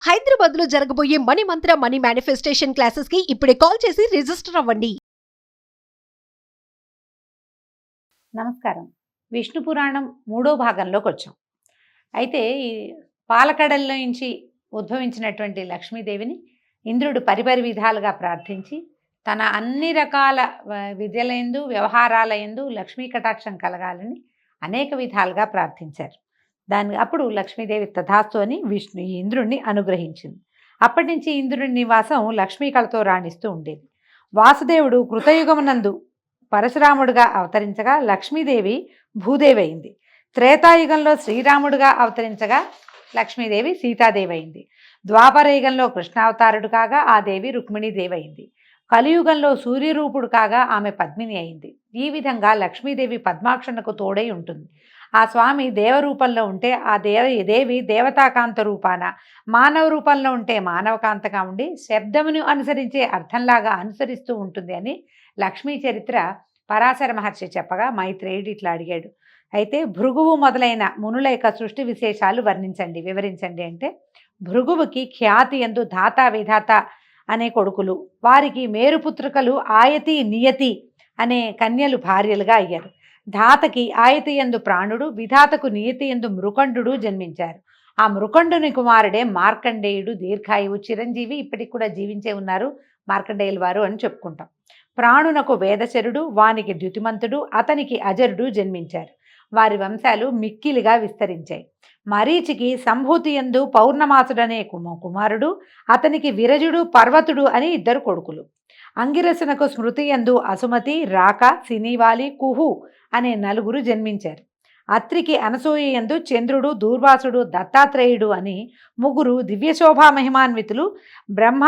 హైదరాబాద్ లో జరగబోయే మనీ మంత్ర money manifestation classes కి ఇప్పుడే కాల్ చేసి రిజిస్టర్ అవ్వండి. నమస్కారం. విష్ణు పురాణం 3వ భాగంలోకి వచ్చాం. అయితే ఈ పాలకడల్లో నుంచి ఉద్భవించినటువంటి లక్ష్మీదేవిని ఇంద్రుడు పరిపరి విధాలుగా ప్రార్థించి తన అన్ని రకాల విద్యలందు వ్యవహారాలయందు లక్ష్మీ కటాక్షం కలగాలని అనేక విధాలుగా ప్రార్థించారు. అప్పుడు లక్ష్మీదేవి తథాస్తు అని ఇంద్రుణ్ణి అనుగ్రహించింది. అప్పటి నుంచి ఇంద్రుని నివాసం లక్ష్మీ కళతో రాణిస్తూ ఉండేది. వాసుదేవుడు కృతయుగమునందు పరశురాముడుగా అవతరించగా లక్ష్మీదేవి భూదేవి అయింది. త్రేతాయుగంలో శ్రీరాముడుగా అవతరించగా లక్ష్మీదేవి సీతాదేవి అయింది. ద్వాపరయుగంలో కృష్ణావతారుడు కాగా ఆ దేవి రుక్మిణీదేవి అయింది. కలియుగంలో సూర్యరూపుడు కాగా ఆమె పద్మిని అయింది. ఈ విధంగా లక్ష్మీదేవి పద్మాక్షణకు తోడై ఉంటుంది. ఆ స్వామి దేవరూపంలో ఉంటే ఆ దేవి దేవతాకాంత రూపాన, మానవ రూపంలో ఉంటే మానవకాంతగా ఉండి శబ్దమును అనుసరించే అర్థంలాగా అనుసరిస్తూ ఉంటుంది అని లక్ష్మీ చరిత్ర పరాశర మహర్షి చెప్పగా మైత్రేయుడు ఇట్లా అడిగాడు. అయితే భృగువు మొదలైన మునుల యొక్క సృష్టి విశేషాలు వివరించండి అంటే, భృగువుకి ఖ్యాతి యందు ధాత విధాత అనే కొడుకులు, వారికి మేరుపుత్రికలు ఆయతి నియతి అనే కన్యలు భార్యలుగా అయ్యారు. ధాతకి ఆయతి యందు ప్రాణుడు, విధాతకు నియతి యందు మృకండు జన్మించారు. ఆ మృకండుని కుమారుడే మార్కండేయుడు, దీర్ఘాయువు, చిరంజీవి, ఇప్పటికి కూడా జీవించే ఉన్నారు మార్కండేయులు వారు అని చెప్పుకుంటాం. ప్రాణునకు వేదచరుడు, వానికి ద్యుతిమంతుడు, అతనికి అజరుడు జన్మించారు. వారి వంశాలు మిక్కిలిగా విస్తరించాయి. మరీచికి సంభూతి యందు పౌర్ణమాసుడనే కుమారుడు, అతనికి విరజుడు, పర్వతుడు అని 2 కొడుకులు. అంగిరసునకు స్మృతి యందు అసుమతి, రాక, సినీవాలి, కుహు అనే 4 జన్మించారు. అత్రికి అనసూయ యందు చంద్రుడు, దూర్వాసుడు, దత్తాత్రేయుడు అని 3 దివ్యశోభా మహిమాన్వితులు బ్రహ్మ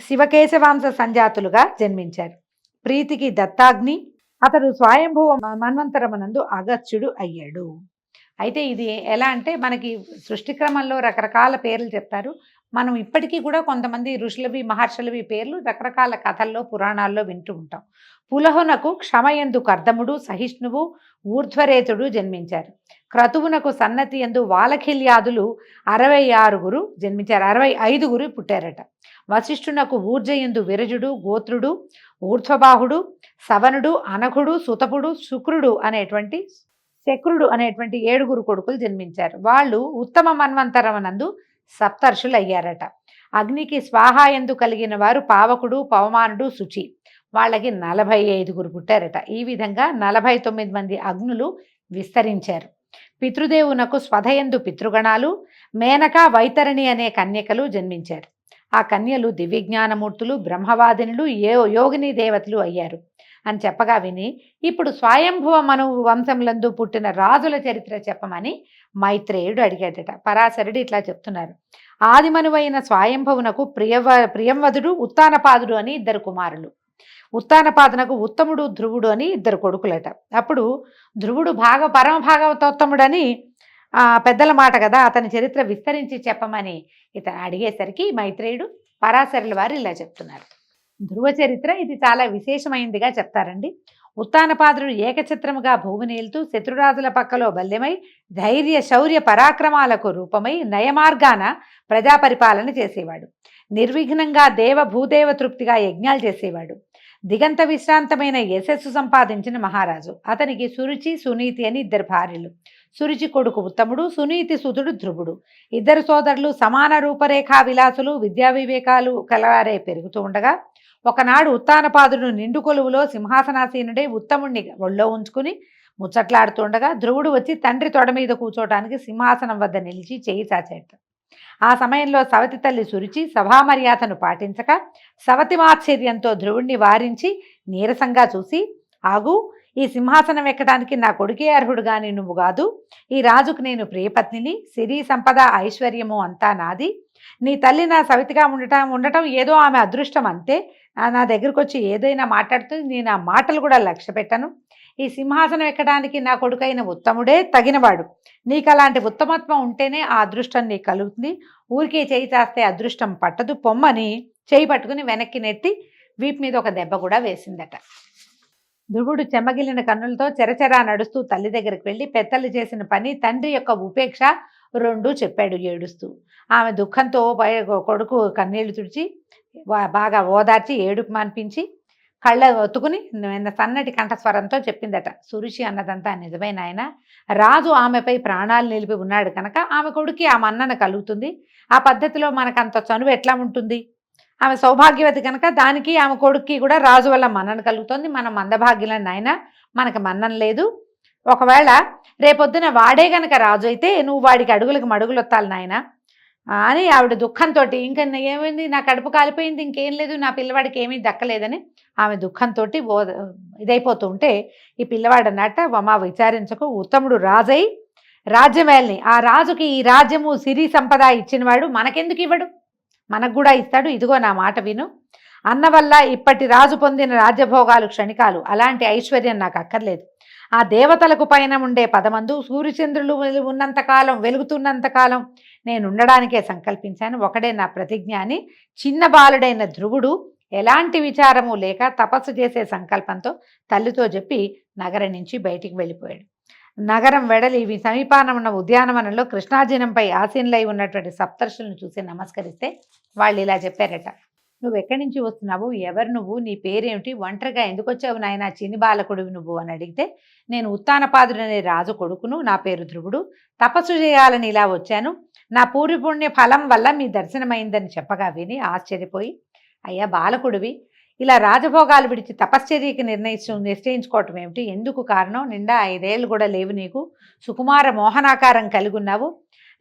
శివకేశవాంశ సంజాతులుగా జన్మించారు. ప్రీతికి దత్తాగ్ని, అతడు స్వయంభువ మన్వంతరమునందు అగత్యుడు అయ్యాడు. అయితే ఇది ఎలా అంటే, మనకి సృష్టి క్రమంలో రకరకాల పేర్లు చెప్తారు. మనం ఇప్పటికీ కూడా కొంతమంది ఋషులవి మహర్షులవి పేర్లు రకరకాల కథల్లో పురాణాల్లో వింటూ ఉంటాం. పులహునకు క్షమయందు కర్దముడు, సహిష్ణువు, ఊర్ధ్వరేతుడు జన్మించారు. క్రతువునకు సన్నతి యందు వాలఖిల్యాదులు 66 జన్మించారు. 65 పుట్టారట. వశిష్ఠునకు ఊర్జయందు విరజుడు, గోత్రుడు, ఊర్ధ్వబాహుడు, సవనుడు, అనఘుడు, సుతపుడు, శుక్రుడు అనేటువంటి 7 కొడుకులు జన్మించారు. వాళ్ళు ఉత్తమ మన్వంతరమునందు సప్తర్షులు అయ్యారట. అగ్నికి స్వాహాయందు కలిగిన వారు పావకుడు, పవమానుడు, శుచి. వాళ్ళకి 45 పుట్టారట. ఈ విధంగా 49 మంది అగ్నులు విస్తరించారు. పితృదేవునకు స్వధయందు పితృగణాలు, మేనక, వైతరణి అనే కన్యకలు జన్మించారు. ఆ కన్యలు దివ్యజ్ఞానమూర్తులు, బ్రహ్మవాదినులు, యోగిని దేవతలు అయ్యారు అని చెప్పగా విని, ఇప్పుడు స్వయంభువ మను వంశములందు పుట్టిన రాజుల చరిత్ర చెప్పమని మైత్రేయుడు అడిగాడట. పరాశరుడు ఇట్లా చెప్తున్నారు. ఆదిమనువైన స్వయంభవునకు ప్రియంవదుడు, ఉత్తానపాదుడు అని 2 కుమారులు. ఉత్తానపాదునకు ఉత్తముడు, ధ్రువుడు అని 2 కొడుకులట. అప్పుడు ధ్రువుడు పరమ భాగవతోత్తముడని పెద్దల మాట కదా, అతని చరిత్ర విస్తరించి చెప్పమని ఇతను అడిగేసరికి మైత్రేయుడు పరాశరుల వారు ఇలా చెప్తున్నారు. ధ్రువ చరిత్ర ఇది చాలా విశేషమైందిగా చెప్తారండి. ఉత్తానపాదుడు ఏకఛత్రముగా భూమిని ఏలుతూ శత్రురాజుల పక్కలో బల్యమై ధైర్య శౌర్య పరాక్రమాలకు రూపమై నయమార్గాన ప్రజాపరిపాలన చేసేవాడు. నిర్విఘ్నంగా భూదేవ తృప్తిగా యజ్ఞాలు చేసేవాడు. దిగంత విశ్రాంతమైన యశస్సు సంపాదించిన మహారాజు. అతనికి సురుచి, సునీతి అని 2 భార్యలు. సురుచి కొడుకు ఉత్తముడు, సునీతి సుతుడు ధ్రువుడు. 2 సోదరులు సమాన రూపరేఖా విలాసులు, విద్యా వివేకాలు కలవారే పెరుగుతూ ఉండగా, ఒకనాడు ఉత్తానపాదుడు నిండు కొలువులో సింహాసనాసీనుడై ఉత్తముణ్ణి ఒళ్ళో ఉంచుకుని ముచ్చట్లాడుతుండగా ధ్రువుడు వచ్చి తండ్రి తొడ మీద కూర్చోటానికి సింహాసనం వద్ద నిలిచి చేయి చాచేట. ఆ సమయంలో సవతి తల్లి సురుచి సభామర్యాదను పాటించక సవతి మాత్సర్యంతో ధ్రువుణ్ణి వారించి నీరసంగా చూసి, ఆగు, ఈ సింహాసనం ఎక్కడానికి నా కొడుకే అర్హుడు గాని నువ్వు కాదు. ఈ రాజుకు నేను ప్రియపత్నిని, సిరి సంపద ఐశ్వర్యము అంతా నాది. నీ తల్లి నా సవితిగా ఉండటం ఏదో ఆమె అదృష్టం అంతే. నా దగ్గరకు వచ్చి ఏదైనా మాట్లాడుతుంది, నేను ఆ మాటలు కూడా లక్ష్య పెట్టను. ఈ సింహాసనం ఎక్కడానికి నా కొడుకైన ఉత్తముడే తగినవాడు. నీకు అలాంటి ఉత్తమత్వం ఉంటేనే ఆ అదృష్టం నీకు కలుగుతుంది. ఊరికే చేయి చాస్తే అదృష్టం పట్టదు, పొమ్మని చేయి పట్టుకుని వెనక్కి నెట్టి వీపు మీద ఒక దెబ్బ కూడా వేసిందట. ధ్రువుడు చెమ్మగిలిన కన్నులతో చెరచెరా నడుస్తూ తల్లి దగ్గరికి వెళ్ళి పెద్దలు చేసిన పని, తండ్రి యొక్క ఉపేక్ష, రెండూ చెప్పాడు ఏడుస్తూ. ఆమె దుఃఖంతో కొడుకు కన్నీళ్లు తుడిచి బాగా ఓదార్చి ఏడుపు మాన్పించి కళ్ళ ఒత్తుకుని సన్నటి కంఠస్వరంతో చెప్పిందట, సురుచి అన్నదంతా నిజమే నాయన. రాజు ఆమెపై ప్రాణాలు నిలిపి ఉన్నాడు కనుక ఆమె కొడుక్కి ఆ మన్నన కలుగుతుంది. ఆ పద్ధతిలో మనకంత చనువు ఎట్లా ఉంటుంది? ఆమె సౌభాగ్యవతి కనుక దానికి ఆమె కొడుక్కి కూడా రాజు వల్ల మన్నన కలుగుతుంది. మనం మందభాగ్యులం నాయన, మనకు మన్నన లేదు. ఒకవేళ రేపొద్దున వాడే గనక రాజు అయితే నువ్వు వాడికి అడుగులకు మడుగులొత్తాలి నాయన అని ఆవిడ దుఃఖంతో, ఇంకా ఏమైంది, నా కడుపు కాలిపోయింది, ఇంకేం లేదు, నా పిల్లవాడికి ఏమీ దక్కలేదని ఆమె దుఃఖంతో ఇదైపోతూ ఉంటే ఈ పిల్లవాడు అన్నట్ట, అమ్మా విచారించకు, ఉత్తముడు రాజై రాజ్యమేల్ని, ఆ రాజుకి ఈ రాజ్యము సిరి సంపద ఇచ్చినవాడు మనకెందుకు ఇవ్వడు, మనకు కూడా ఇస్తాడు. ఇదిగో నా మాట విను, అన్న వల్ల ఇప్పటి రాజు పొందిన రాజ్యభోగాలు క్షణికాలు, అలాంటి ఐశ్వర్యం నాకు అక్కర్లేదు. ఆ దేవతలకు పైన ఉండే పదమందు సూర్యచంద్రులు ఉన్నంతకాలం, వెలుగుతున్నంతకాలం నేను ఉండడానికే సంకల్పించాను, ఒకడే నా ప్రతిజ్ఞ అని చిన్న బాలుడైన ధ్రువుడు ఎలాంటి విచారము లేక తపస్సు చేసే సంకల్పంతో తల్లితో చెప్పి నగరం నుంచి బయటికి వెళ్ళిపోయాడు. నగరం వెడలి సమీపాన ఉన్న ఉద్యానవనంలో కృష్ణాజినంపై ఆసీనులై ఉన్నటువంటి సప్తర్షులను చూసి నమస్కరిస్తే వాళ్ళు ఇలా చెప్పారట, నువ్వు ఎక్కడి నుంచి వస్తున్నావు, ఎవరు నువ్వు, నీ పేరేమిటి, ఒంటరిగా ఎందుకు వచ్చావు నాయన, చిన్ని బాలకుడివి నువ్వు అని అడిగితే, నేను ఉత్తానపాదుడనే రాజు కొడుకును, నా పేరు ధ్రువుడు, తపస్సు చేయాలని ఇలా వచ్చాను, నా పూర్వపుణ్య ఫలం వల్ల మీ దర్శనమైందని చెప్పగా విని ఆశ్చర్యపోయి, అయ్యా బాలకుడివి, ఇలా రాజభోగాలు విడిచి తపశ్చర్యకి నిశ్చయించుకోవటం ఏమిటి, ఎందుకు కారణం, నిండా 5 ఏళ్ళు కూడా లేవు నీకు, సుకుమార మోహనాకారం కలిగి ఉన్నావు,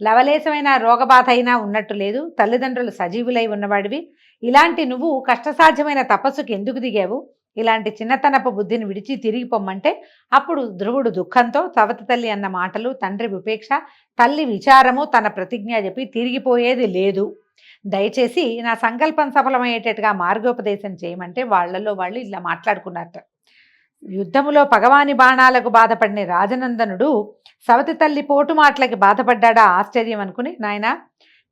లవలేశమైన రోగబాధ అయినా ఉన్నట్టు లేదు, తల్లిదండ్రులు సజీవులై ఉన్నవాడివి, ఇలాంటి నువ్వు కష్టసాధ్యమైన తపస్సుకి ఎందుకు దిగావు, ఇలాంటి చిన్నతనపు బుద్ధిని విడిచి తిరిగి పొమ్మంటే అప్పుడు ధ్రువుడు దుఃఖంతో సవతి తల్లి అన్న మాటలు, తండ్రి ఉపేక్ష, తల్లి విచారము, తన ప్రతిజ్ఞ చెప్పి తిరిగిపోయేది లేదు, దయచేసి నా సంకల్పం సఫలమయ్యేటట్టుగా మార్గోపదేశం చేయమంటే వాళ్ళలో వాళ్ళు ఇలా మాట్లాడుకున్నారట. యుద్ధములో పగవాని బాణాలకు బాధపడిన రాజనందనుడు సవతి తల్లి పోటు మాటలకి బాధపడ్డా ఆశ్చర్యం అనుకుని, నాయన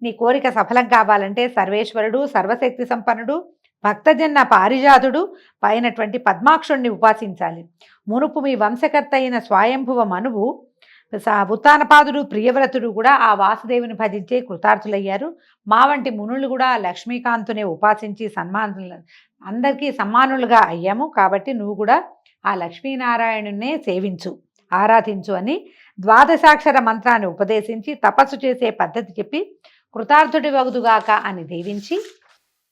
నీ కోరిక సఫలం కావాలంటే సర్వేశ్వరుడు, సర్వశక్తి సంపన్నుడు, భక్తజన్న పారిజాతుడు పైనటువంటి పద్మాక్షుణ్ణి ఉపాసించాలి. మునుపు మీ వంశకర్త అయిన స్వయంభువ మనువు, ఉత్తానపాదుడు, ప్రియవ్రతుడు కూడా ఆ వాసుదేవుని భజించే కృతార్థులయ్యారు. మా వంటి మునులు కూడా లక్ష్మీకాంతునే ఉపాసించి అందరికీ సమ్మానులుగా అయ్యాము. కాబట్టి నువ్వు కూడా ఆ లక్ష్మీనారాయణునే సేవించు, ఆరాధించు అని ద్వాదశాక్షర మంత్రాన్ని ఉపదేశించి తపస్సు చేసే పద్ధతి చెప్పి కృతార్థుడి వగుదుగాక అని దీవించి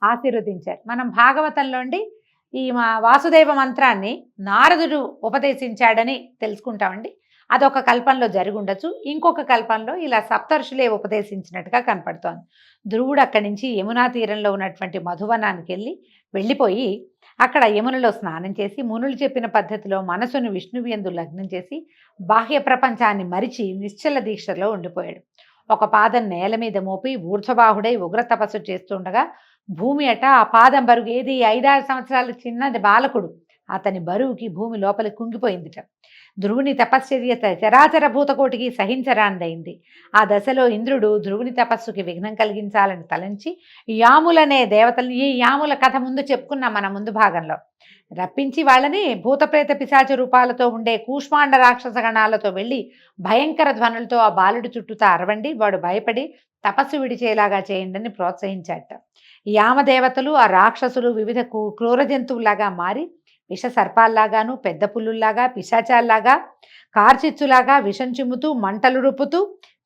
ఆశీర్వదించారు. మనం భాగవతంలోండి ఈ వాసుదేవ మంత్రాన్ని నారదుడు ఉపదేశించాడని తెలుసుకుంటామండి. అదొక కల్పంలో జరిగి ఉండొచ్చు, ఇంకొక కల్పంలో ఇలా సప్తర్షులే ఉపదేశించినట్టుగా కనపడుతోంది. ధ్రువుడు అక్కడి నుంచి యమునా తీరంలో ఉన్నటువంటి మధువనానికి వెళ్ళిపోయి అక్కడ యమునలో స్నానం చేసి మునులు చెప్పిన పద్ధతిలో మనసును విష్ణువు యందు లగ్నం చేసి బాహ్య ప్రపంచాన్ని మరిచి నిశ్చల దీక్షలో ఉండిపోయాడు. ఒక పాదం నేల మీద మోపి ఊర్ధ్వబాహుడై ఉగ్ర తపస్సు చేస్తుండగా భూమి అట ఆ పాదం బరువు, ఏది 5-6 సంవత్సరాల చిన్నది బాలకుడు, అతని బరువుకి భూమి లోపలి కుంగిపోయిందిట. ధ్రువుని తపశ్చర్య చరాచర భూతకోటికి సహించరాందైంది. ఆ దశలో ఇంద్రుడు ధ్రువుని తపస్సుకి విఘ్నం కలిగించాలని తలంచి యాములనే దేవతల్ని, ఈ యాముల కథ ముందు చెప్పుకున్నాం మన ముందు భాగంలో, రప్పించి వాళ్ళని భూతప్రేత పిశాచ రూపాలతో ఉండే కూష్మాండ రాక్షస గణాలతో వెళ్ళి భయంకర ధ్వనులతో ఆ బాలుడి చుట్టూతా అరవండి, వాడు భయపడి తపస్సు విడిచేలాగా చేయండి అని ప్రోత్సహించాట. యామదేవతలు ఆ రాక్షసులు వివిధ క్రూర జంతువులాగా మారి విష సర్పాల్లాగాను, పెద్ద పుల్లుల్లాగా, పిశాచాల్లాగా, కార్చిచ్చులాగా విషం చిమ్ముతూ మంటలు రుపుతూ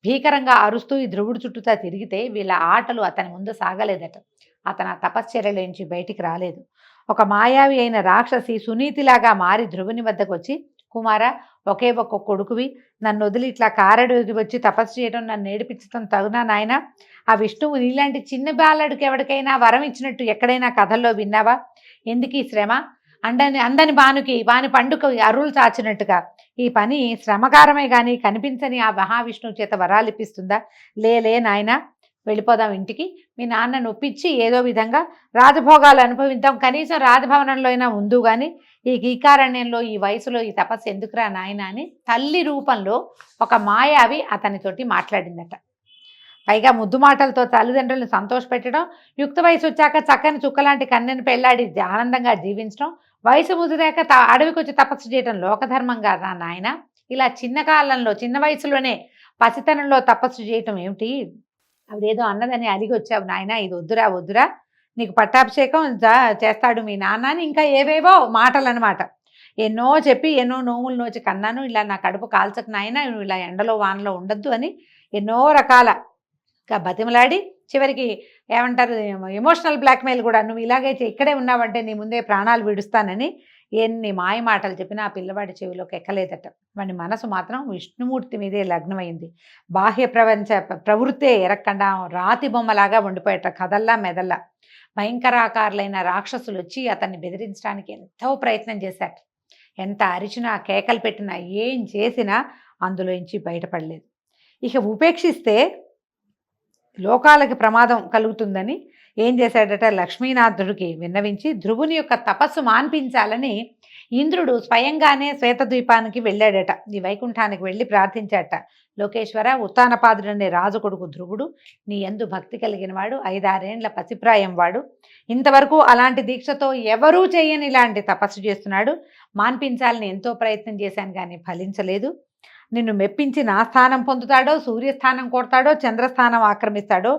భీకరంగా అరుస్తూ ఈ ధ్రువుడు చుట్టూతా తిరిగితే వీళ్ళ ఆటలు అతని ముందు సాగలేదట. అతను ఆ తపశ్చర్యల నుంచి బయటికి రాలేదు. ఒక మాయావి అయిన రాక్షసి సునీతిలాగా మారి ధ్రువుని వద్దకు వచ్చి, కుమార, ఒకే ఒక్క కొడుకువి, నన్ను వదిలి ఇట్లా కారడు వచ్చి తపస్సు చేయడం, నన్ను నేర్పించడం తగునా నాయన? ఆ విష్ణువు నీలాంటి చిన్న బాలడికి ఎవరికైనా వరం ఇచ్చినట్టు ఎక్కడైనా కథల్లో విన్నావా? ఎందుకు ఈ శ్రమ? అందని వాని పండుగ అరువులు చాచినట్టుగా ఈ పని శ్రమకారమే కానీ కనిపించని ఆ మహావిష్ణువు చేత వరాలు ఇప్పిస్తుందా? లే నాయన, వెళ్ళిపోదాం ఇంటికి, మీ నాన్నను ఒప్పించి ఏదో విధంగా రాజభోగాలు అనుభవిద్దాం, కనీసం రాజభవనంలో అయినా ఉందు, కానీ ఈ గీకారణ్యంలో ఈ వయసులో ఈ తపస్సు ఎందుకురా నాయన అని తల్లి రూపంలో ఒక మాయావి అతనితోటి మాట్లాడిందట. పైగా ముద్దు మాటలతో తల్లిదండ్రులను సంతోషపెట్టడం, యుక్త వయసు వచ్చాక చక్కని చుక్కలాంటి కన్నెను పెళ్లాడి ఆనందంగా జీవించడం, వయసు ముదిరాక అడవికి వచ్చి తపస్సు చేయడం లోకధర్మంగా రా నాయన, ఇలా చిన్న కాలంలో చిన్న వయసులోనే పసితనంలో తపస్సు చేయటం ఏమిటి, ఆవిడేదో అన్నదని అలిగి వచ్చావు నాయన, ఇది వద్దురా వద్దురా, నీకు పట్టాభిషేకం చేస్తాడు మీ నాన్న అని ఇంకా ఏవేవో మాటలు అనమాట. ఎన్నో చెప్పి ఎన్నో నోములు నోచి కన్నాను, ఇలా నా కడుపు కాల్చకు నాయన, నువ్వు ఇలా ఎండలో వానలో ఉండొద్దు అని ఎన్నో రకాల బతిమలాడి చివరికి ఏమంటారు ఎమోషనల్ బ్లాక్మెయిల్ కూడా, నువ్వు ఇలాగే ఇక్కడే ఉన్నావంటే నీ ముందే ప్రాణాలు విడుస్తానని ఎన్ని మాయ మాటలు చెప్పినా ఆ పిల్లవాడి చెవిలోకి ఎక్కలేదట. వాడి మనసు మాత్రం విష్ణుమూర్తి మీదే లగ్నమైంది. బాహ్య ప్రపంచ ప్రవృత్తే ఎరక్కండా రాతి బొమ్మలాగా ఉండిపోయేట, కదల్లా మెదల్లా. భయంకరాకారులైన రాక్షసులు వచ్చి అతన్ని బెదిరించడానికి ఎంతో ప్రయత్నం చేశారు. ఎంత అరిచినా కేకలు పెట్టినా ఏం చేసినా అందులోంచి బయటపడలేదు. ఇక ఉపేక్షిస్తే లోకాలకి ప్రమాదం కలుగుతుందని ఏం చేశాడట, లక్ష్మీనాథుడికి విన్నవించి ధ్రువుని యొక్క తపస్సు మాన్పించాలని ఇంద్రుడు స్వయంగానే శ్వేతద్వీపానికి వెళ్ళాడట. ఈ వైకుంఠానికి వెళ్ళి ప్రార్థించాడట, లోకేశ్వర, ఉత్తానపాదుడనే రాజు కొడుకు ధ్రువుడు నీ యందు భక్తి కలిగిన వాడు, 5-6 ఏండ్ల పసిప్రాయం వాడు, ఇంతవరకు అలాంటి దీక్షతో ఎవరూ చేయని ఇలాంటి తపస్సు చేస్తున్నాడు, మాన్పించాలని ఎంతో ప్రయత్నం చేశాను కానీ ఫలించలేదు. నిన్ను మెప్పించి నా స్థానం పొందుతాడో, సూర్యస్థానం కొడతాడో, చంద్రస్థానం ఆక్రమిస్తాడో,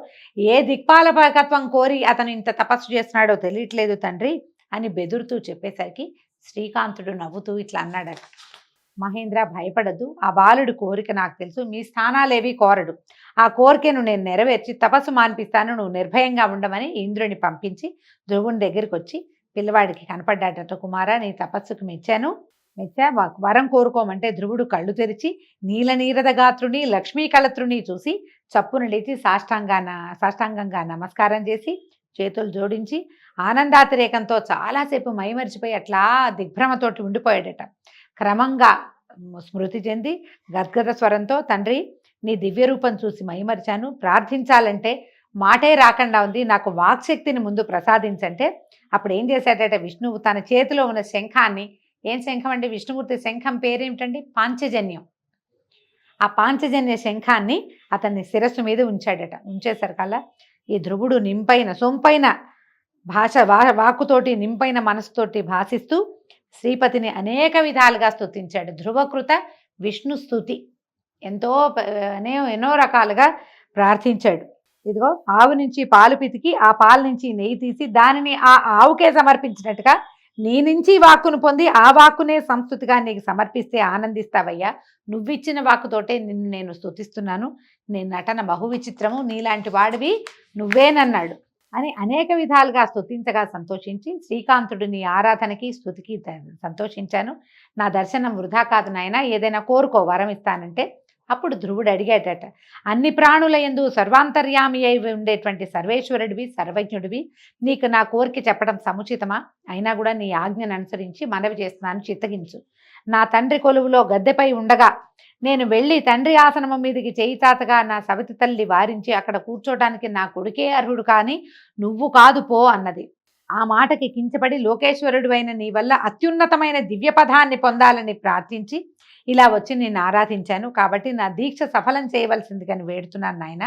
ఏ దిక్పాలకత్వం కోరి అతను ఇంత తపస్సు చేస్తున్నాడో తెలియట్లేదు తండ్రి అని బెదురుతూ చెప్పేసరికి శ్రీకాంతుడు నవ్వుతూ ఇట్లా అన్నాడట, మహేంద్ర భయపడద్దు, ఆ బాలుడి కోరిక నాకు తెలుసు, మీ స్థానాలేవి కోరడు, ఆ కోరికను నేను నెరవేర్చి తపస్సు మాన్పిస్తాను, నువ్వు నిర్భయంగా ఉండమని ఇంద్రుని పంపించి ధ్రువుని దగ్గరికి వచ్చి పిల్లవాడికి కనపడ్డాడట. కుమారా, నీ తపస్సుకు మెచ్చా, వరం కోరుకోమంటే ధ్రువుడు కళ్ళు తెరిచి నీలనీరద గాత్రుని లక్ష్మీ కళత్రుని చూసి చప్పును లేచి సాష్టాంగంగా నమస్కారం చేసి చేతులు జోడించి ఆనందాతిరేకంతో చాలాసేపు మైమరిచిపోయి అట్లా దిగ్భ్రమతోటి ఉండిపోయాడట. క్రమంగా స్మృతి చెంది గద్గద స్వరంతో, తండ్రి నీ దివ్య రూపం చూసి మైమరిచాను, ప్రార్థించాలంటే మాటే రాకుండా ఉంది, నాకు వాక్శక్తిని ముందు ప్రసాదించంటే అప్పుడు ఏం చేశాడట, విష్ణువు తన చేతిలో ఉన్న శంఖాన్ని, ఏం శంఖం అండి, విష్ణుమూర్తి శంఖం పేరేమిటండి, పాంచజన్యం, ఆ పాంచజన్య శంఖాన్ని అతన్ని శిరస్సు మీద ఉంచాడట. ఉంచేసరికల్లా ఈ ధ్రువుడు సొంపైన వాక్కుతోటి నింపైన మనసుతోటి భాషిస్తూ శ్రీపతిని అనేక విధాలుగా స్తుతించాడు. ధ్రువకృత విష్ణు స్తుతి ఎన్నో రకాలుగా ప్రార్థించాడు. ఇదిగో ఆవు నుంచి పాలు పితికి ఆ పాలు నుంచి నెయ్యి తీసి దానిని ఆ ఆవుకే సమర్పించినట్టుగా నీ నుంచి వాక్కును పొంది ఆ వాక్కునే సంస్కృతిగా నీకు సమర్పిస్తే ఆనందిస్తావయ్యా, నువ్విచ్చిన వాక్కుతోటే నిన్ను నేను స్తుతిస్తున్నాను, నీ నటన బహు విచిత్రము, నీలాంటి వాడివి నువ్వేనన్నాడు అని అనేక విధాలుగా స్తుతించగా సంతోషించి, శ్రీకాంతుడు నీ ఆరాధనకి స్తుతికి సంతోషించాను, నా దర్శనం వృధా కాదు నాయన, ఏదైనా కోరుకో వరం ఇస్తానంటే అప్పుడు ధ్రువుడు అడిగాడట, అన్ని ప్రాణుల యందు సర్వాంతర్యామి అయి ఉండేటువంటి సర్వేశ్వరుడివి, సర్వజ్ఞుడివి, నీకు నా కోరిక చెప్పడం సముచితమా, అయినా కూడా నీ ఆజ్ఞను అనుసరించి మనవి చేస్తున్నాను, చిత్తగించు. నా తండ్రి కొలువులో గద్దెపై ఉండగా నేను వెళ్ళి తండ్రి ఆసనము మీదకి చేయి చాచగా నా సవతి తల్లి వారించి అక్కడ కూర్చోటానికి నా కొడుకే అర్హుడు కానీ నువ్వు కాదు పో అన్నది. ఆ మాటకి కించపడి లోకేశ్వరుడు అయిన నీ వల్ల అత్యున్నతమైన దివ్య పదాన్ని పొందాలని ప్రార్థించి ఇలా వచ్చి నేను ఆరాధించాను, కాబట్టి నా దీక్ష సఫలం చేయవలసిందిగా వేడుతున్నాను నాయన,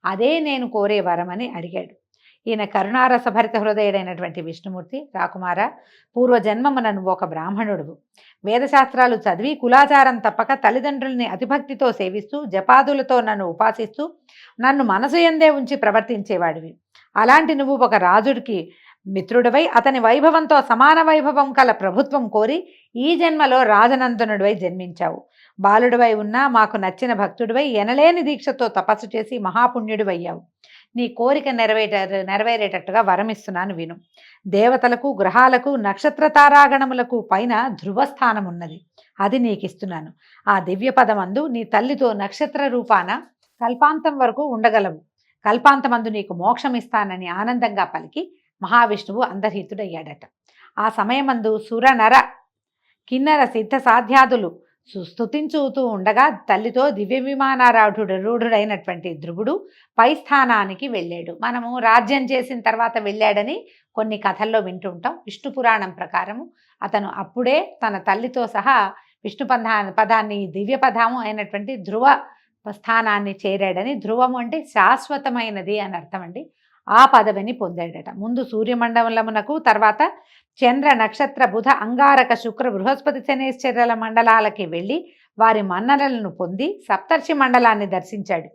అదే నేను కోరే వరమని అడిగాడు. ఈయన కరుణారసభరిత హృదయుడైనటువంటి విష్ణుమూర్తి, రాకుమార, పూర్వజన్మమున నువ్వు ఒక బ్రాహ్మణుడువు, వేదశాస్త్రాలు చదివి కులాచారం తప్పక తల్లిదండ్రుల్ని అతిభక్తితో సేవిస్తూ జపాదులతో నన్ను ఉపాసిస్తూ నన్ను మనసు యందే ఉంచి ప్రవర్తించేవాడివి. అలాంటి నువ్వు ఒక రాజుడికి మిత్రుడివై అతని వైభవంతో సమాన వైభవం కల ప్రభుత్వం కోరి ఈ జన్మలో రాజనందనుడివై జన్మించావు. బాలుడివై ఉన్నా మాకు నచ్చిన భక్తుడివై ఎనలేని దీక్షతో తపస్సు చేసి మహాపుణ్యుడివయ్యావు. నీ కోరిక నెరవేరేటట్టుగా వరమిస్తున్నాను విను. దేవతలకు, గ్రహాలకు, నక్షత్ర తారాగణములకు పైన ధ్రువస్థానం ఉన్నది, అది నీకిస్తున్నాను. ఆ దివ్య పదమందు నీ తల్లితో నక్షత్ర రూపాన కల్పాంతం వరకు ఉండగలవు. కల్పాంతమందు నీకు మోక్షం ఇస్తానని ఆనందంగా పలికి మహావిష్ణువు అంతర్హితుడయ్యాడట. ఆ సమయమందు సుర నర కిన్నర సిద్ధ సాధ్యాదులు స్తుతించుతూ ఉండగా తల్లితో దివ్య విమానారూఢుడైనటువంటి ధ్రువుడు పై స్థానానికి వెళ్ళాడు. మనము రాజ్యం చేసిన తర్వాత వెళ్ళాడని కొన్ని కథల్లో వింటుంటాం. విష్ణు పురాణం ప్రకారము అతను అప్పుడే తన తల్లితో సహా విష్ణు పదాన్ని దివ్య పదము అయినటువంటి ధ్రువ స్థానాన్ని చేరాడని, ధ్రువము అంటే శాశ్వతమైనది అని అర్థం అండి, ఆ పదవిని పొందాడట. ముందు సూర్యమండలమునకు, తర్వాత చంద్ర, నక్షత్ర, బుధ, అంగారక, శుక్ర, బృహస్పతి, శనేశ్వరుల మండలాలకి వెళ్ళి వారి మన్ననలను పొంది సప్తర్షి మండలాన్ని దర్శించాడు.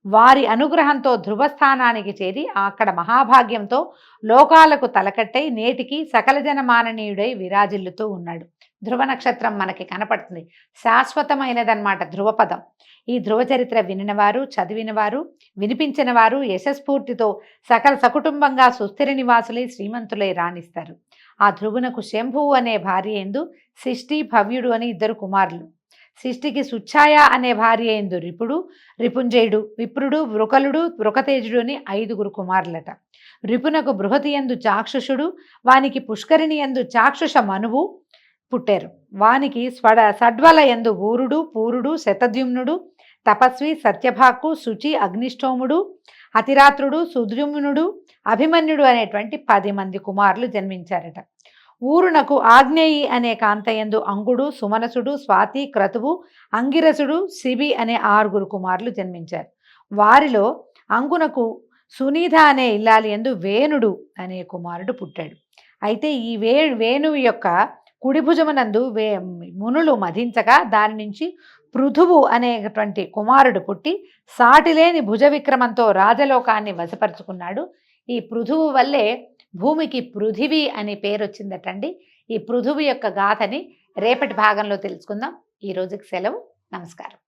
వారి అనుగ్రహంతో ధ్రువస్థానానికి చేరి అక్కడ మహాభాగ్యంతో లోకాలకు తలకట్టై నేటికి సకల జనమాననీయుడై విరాజిల్లుతూ ఉన్నాడు. ధ్రువ నక్షత్రం మనకి కనపడుతుంది, శాశ్వతమైనదన్నమాట ధ్రువపదం. ఈ ధ్రువ చరిత్ర వినినవారు, చదివినవారు, వినిపించిన వారు యశస్ఫూర్తితో సకల సకుటుంబంగా సుస్థిర నివాసులై శ్రీమంతులై రాణిస్తారు. ఆ ధ్రువునకు శంభువు అనే భార్య ఎందు శిష్టి, భవ్యుడు అని 2 కుమారులు. శిష్టికి సుచ్ఛాయ అనే భార్య ఎందు రిపుడు, రిపుంజయుడు, విప్రుడు, వృకలుడు, వృకతేజుడు అని 5 కుమారులట. రిపునకు బృహతి ఎందు చాక్షుషుడు, వానికి పుష్కరిణి ఎందు చాక్షుష మనువు పుట్టారు. వానికి సడ్వల ఎందు ఊరుడు, పూరుడు, శతద్యుమ్నుడు, తపస్వి, సత్యభాకు, శుచి, అగ్నిష్టోముడు, అతిరాత్రుడు, సుద్యుమ్నుడు, అభిమన్యుడు అనేటువంటి 10 మంది కుమారులు జన్మించారట. ఊరునకు ఆగ్నేయి అనే కాంతయందు అంగుడు, సుమనసుడు, స్వాతి, క్రతువు, అంగిరసుడు, శిబి అనే 6 కుమారులు జన్మించారు. వారిలో అంగునకు సునీధ అనే ఇల్లాలి యందు వేణుడు అనే కుమారుడు పుట్టాడు. అయితే ఈ వేణువు యొక్క కుడి భుజమునందు మునులు మధించగా దాని నుంచి పృథువు అనేటువంటి కుమారుడు పుట్టి సాటిలేని భుజ విక్రమంతో రాజలోకాన్ని వశపరుచుకున్నాడు. ఈ పృథువు వల్లే భూమికి పృథివీ అని పేరు వచ్చిందటండి. ఈ పృథువు యొక్క గాథని రేపటి భాగంలో తెలుసుకుందాం. ఈ రోజుకి సెలవు. నమస్కారం.